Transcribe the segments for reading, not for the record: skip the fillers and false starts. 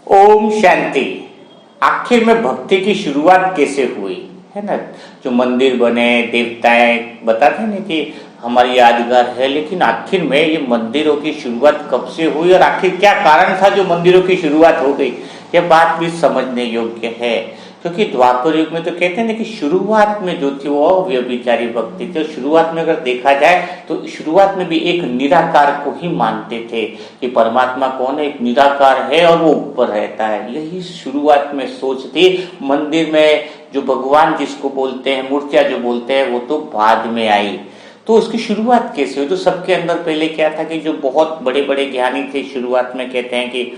ओम शांति। आखिर में भक्ति की शुरुआत कैसे हुई है ना। जो मंदिर बने, देवताएं बताते हैं ना कि हमारी यादगार है, लेकिन आखिर में ये मंदिरों की शुरुआत कब से हुई और आखिर क्या कारण था जो मंदिरों की शुरुआत हो गई, यह बात भी समझने योग्य है। क्योंकि द्वापर युग में तो कहते हैं ना कि शुरुआत में जो थी वो व्यभिचारी भक्ति थी। शुरुआत में अगर देखा जाए तो शुरुआत में भी एक निराकार को ही मानते थे कि परमात्मा कौन है, एक निराकार है और वो ऊपर रहता है। यही शुरुआत में सोच थी। मंदिर में जो भगवान जिसको बोलते हैं, मूर्तियां जो बोलते हैं, वो तो बाद में आई। तो उसकी शुरुआत कैसे हुई? तो सबके अंदर पहले क्या था कि जो बहुत बड़े बड़े ज्ञानी थे, शुरुआत में कहते हैं कि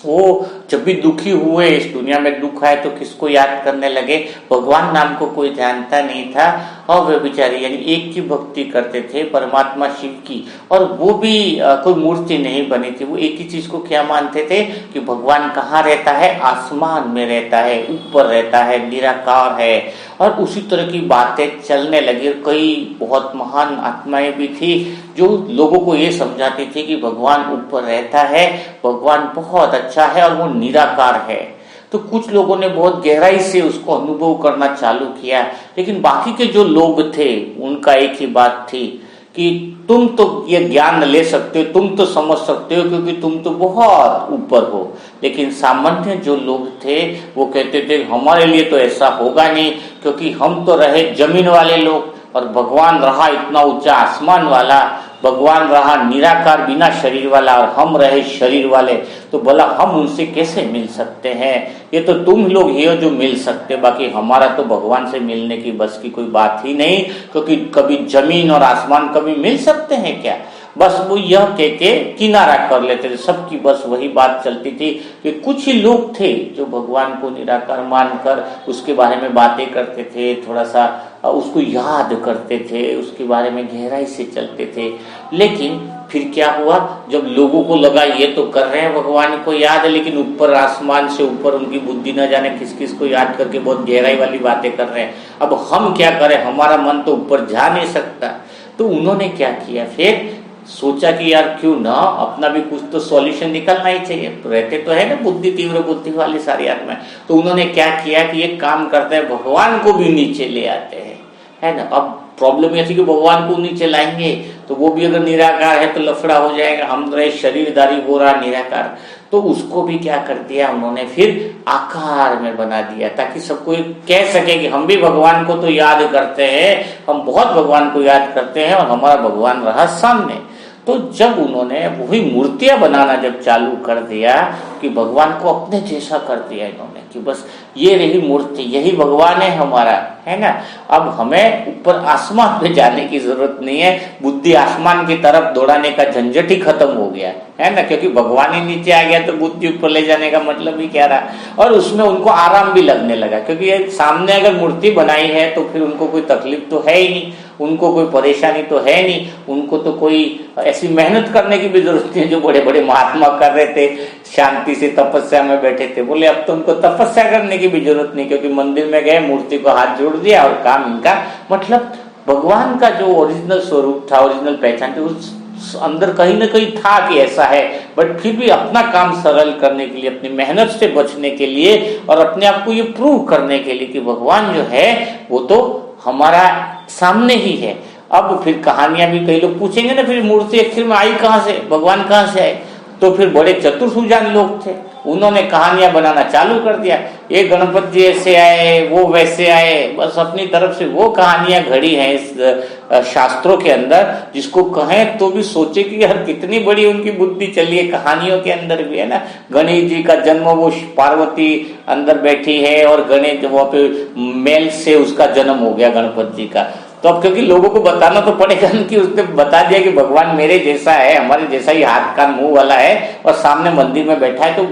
वो जब भी दुखी हुए, इस दुनिया में दुख आए तो किसको याद करने लगे? भगवान नाम को कोई जानता नहीं था और वे बेचारे यानी एक की भक्ति करते थे, परमात्मा शिव की। और वो भी कोई मूर्ति नहीं बनी थी। वो एक ही चीज को क्या मानते थे कि भगवान कहाँ रहता है? आसमान में रहता है, ऊपर रहता है, निराकार है। और उसी तरह की बातें चलने लगी। कई बहुत महान आत्माएं भी थी जो लोगों को ये समझाती थी कि भगवान ऊपर रहता है, भगवान बहुत अच्छा है और वो निराकार है। तो कुछ लोगों ने बहुत गहराई से उसको अनुभव करना चालू किया, लेकिन बाकी के जो लोग थे उनका एक ही बात थी कि तुम तो ये ज्ञान ले सकते हो, तुम तो समझ सकते हो क्योंकि तुम तो बहुत ऊपर हो। लेकिन सामान्य जो लोग थे वो कहते थे हमारे लिए तो ऐसा होगा नहीं, क्योंकि हम तो रहे जमीन वाले लोग और भगवान रहा इतना ऊंचा आसमान वाला, भगवान रहा निराकार बिना शरीर वाला और हम रहे शरीर वाले। तो बोला हम उनसे कैसे मिल सकते हैं? ये तो तुम लोग ही हो जो मिल सकते, बाकी हमारा तो भगवान से मिलने की बस की कोई बात ही नहीं। क्योंकि कभी जमीन और आसमान कभी मिल सकते हैं क्या? बस वो यह कह के किनारा कर लेते थे। सबकी बस वही बात चलती थी कि कुछ ही लोग थे जो भगवान को निराकार मानकर उसके बारे में बातें करते थे, थोड़ा सा उसको याद करते थे, उसके बारे में गहराई से चलते थे। लेकिन फिर क्या हुआ, जब लोगों को लगा ये तो कर रहे हैं भगवान को याद, लेकिन ऊपर आसमान से ऊपर उनकी बुद्धि न जाने किस किस को याद करके बहुत गहराई वाली बातें कर रहे हैं, अब हम क्या करें, हमारा मन तो ऊपर जा नहीं सकता। तो उन्होंने क्या किया, फिर सोचा कि यार क्यों ना अपना भी कुछ तो सॉल्यूशन निकलना ही चाहिए। तो रहते तो है ना बुद्धि, तीव्र बुद्धि वाली सारी आत्माएं। तो उन्होंने क्या किया कि एक काम करते हैं, भगवान को भी नीचे ले आते हैं, है ना। अब प्रॉब्लम ये थी कि भगवान को नीचे लाएंगे तो वो भी अगर निराकार है तो लफड़ा हो जाएगा। हम रहे शरीरधारी, हो रहा निराकार। तो उसको भी क्या कर दिया उन्होंने, फिर आकार में बना दिया ताकि सबको कह सके कि हम भी भगवान को तो याद करते हैं, हम बहुत भगवान को याद करते हैं और हमारा भगवान रहा सामने। तो जब उन्होंने वही मूर्तियां बनाना जब चालू कर दिया कि भगवान को अपने जैसा कर दिया इन्होंने कि बस ये रही मूर्ति, यही भगवान है हमारा, है ना। अब हमें ऊपर आसमान पे जाने की जरूरत नहीं है, बुद्धि आसमान की तरफ दौड़ाने का झंझट ही खत्म हो गया, है ना। क्योंकि भगवान ही नीचे आ गया तो बुद्धि ऊपर ले जाने का मतलब ही क्या रहा। और उसमें उनको आराम भी लगने लगा, क्योंकि सामने अगर मूर्ति बनाई है तो फिर उनको कोई तकलीफ तो है ही नहीं, उनको कोई परेशानी तो है नहीं, उनको तो कोई ऐसी मेहनत करने की भी जरूरत नहीं है जो बड़े बड़े महात्मा कर रहे थे, शांति से तपस्या में बैठे थे। बोले अब तो उनको तपस्या करने की भी जरूरत नहीं, क्योंकि मंदिर में गए, मूर्ति को हाथ जोड़ दिया और काम इनका। मतलब भगवान का जो ओरिजिनल स्वरूप था, ओरिजिनल पहचान थी, उस अंदर कहीं ना कहीं था कि ऐसा है, बट फिर भी अपना काम सरल करने के लिए, अपनी मेहनत से बचने के लिए और अपने आप को ये प्रूव करने के लिए कि भगवान जो है वो तो हमारा सामने ही है। अब फिर कहानियां भी कई लोग पूछेंगे ना, फिर मूर्ति आखिर में आई कहां से, भगवान कहां से आए? तो फिर बड़े चतुर सुजान लोग थे, उन्होंने कहानियां बनाना चालू कर दिया। ये गणपति जी ऐसे आए, वो वैसे आए, बस अपनी तरफ से वो कहानियां घड़ी हैं इस शास्त्रों के अंदर, जिसको कहें तो भी सोचे कि यार कितनी बड़ी उनकी बुद्धि चली है कहानियों के अंदर भी, है ना। गणेश जी का जन्म, वो पार्वती अंदर बैठी है और गणेश वहां पे मेल से उसका जन्म हो गया गणपति जी का। तो अब क्योंकि लोगों को बताना तो पड़ेगा कि उसने बता दिया कि भगवान मेरे जैसा है, हमारे जैसा ही हाथ कान मुंह वाला है और सामने मंदिर में बैठा है। तो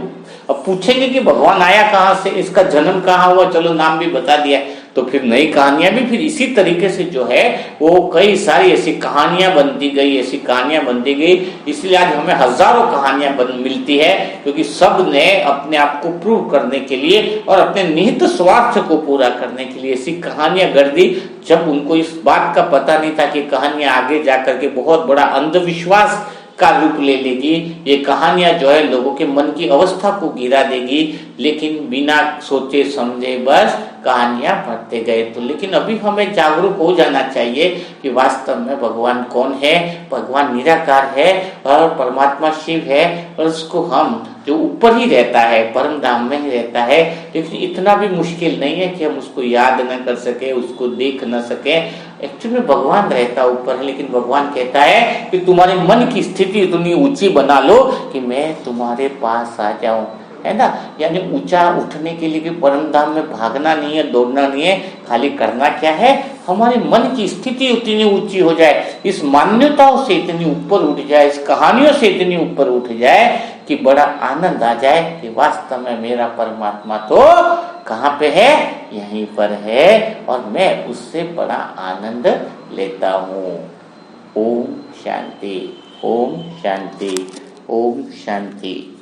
अब पूछेंगे कि भगवान आया कहाँ से, इसका जन्म कहाँ हुआ, चलो नाम भी बता दिया। तो फिर नई कहानियां भी फिर इसी तरीके से जो है वो कई सारी ऐसी कहानियां बनती गई, ऐसी कहानियां बनती गई। इसलिए आज हमें हजारों कहानियां मिलती है, क्योंकि सब ने अपने आप को प्रूव करने के लिए और अपने निहित स्वार्थ को पूरा करने के लिए ऐसी कहानियां गढ़ दी, जब उनको इस बात का पता नहीं था कि कहानियां आगे जाकर के बहुत बड़ा अंधविश्वास का रूप ले लेगी। ये कहानियां जो है लोगों के मन की अवस्था को गिरा देगी, लेकिन बिना सोचे समझे बस कहानियां पढ़ते गए। तो लेकिन अभी हमें जागरूक हो जाना चाहिए कि वास्तव में भगवान कौन है। भगवान निराकार है और परमात्मा शिव है, और उसको हम जो ऊपर ही रहता है, परम धाम में ही रहता है, लेकिन इतना भी मुश्किल नहीं है कि हम उसको याद न कर सके, उसको देख न सके। एक्चुअली में भगवान रहता ऊपर है, लेकिन भगवान कहता है कि तुम्हारे मन की स्थिति इतनी ऊंची बना लो कि मैं तुम्हारे पास आ जाऊं, है ना। यानी ऊंचा उठने के लिए परम धाम में भागना नहीं है, दौड़ना नहीं है, खाली करना क्या है, हमारे मन की स्थिति उतनी ऊंची हो जाए, इस मान्यताओं से इतनी ऊपर उठ जाए, इस कहानियों से इतनी ऊपर उठ जाए कि बड़ा आनंद आ जाए कि वास्तव में मेरा परमात्मा तो कहाँ पे है, यहीं पर है, और मैं उससे बड़ा आनंद लेता हूँ। ओम शांति, ओम शांति, ओम शांति।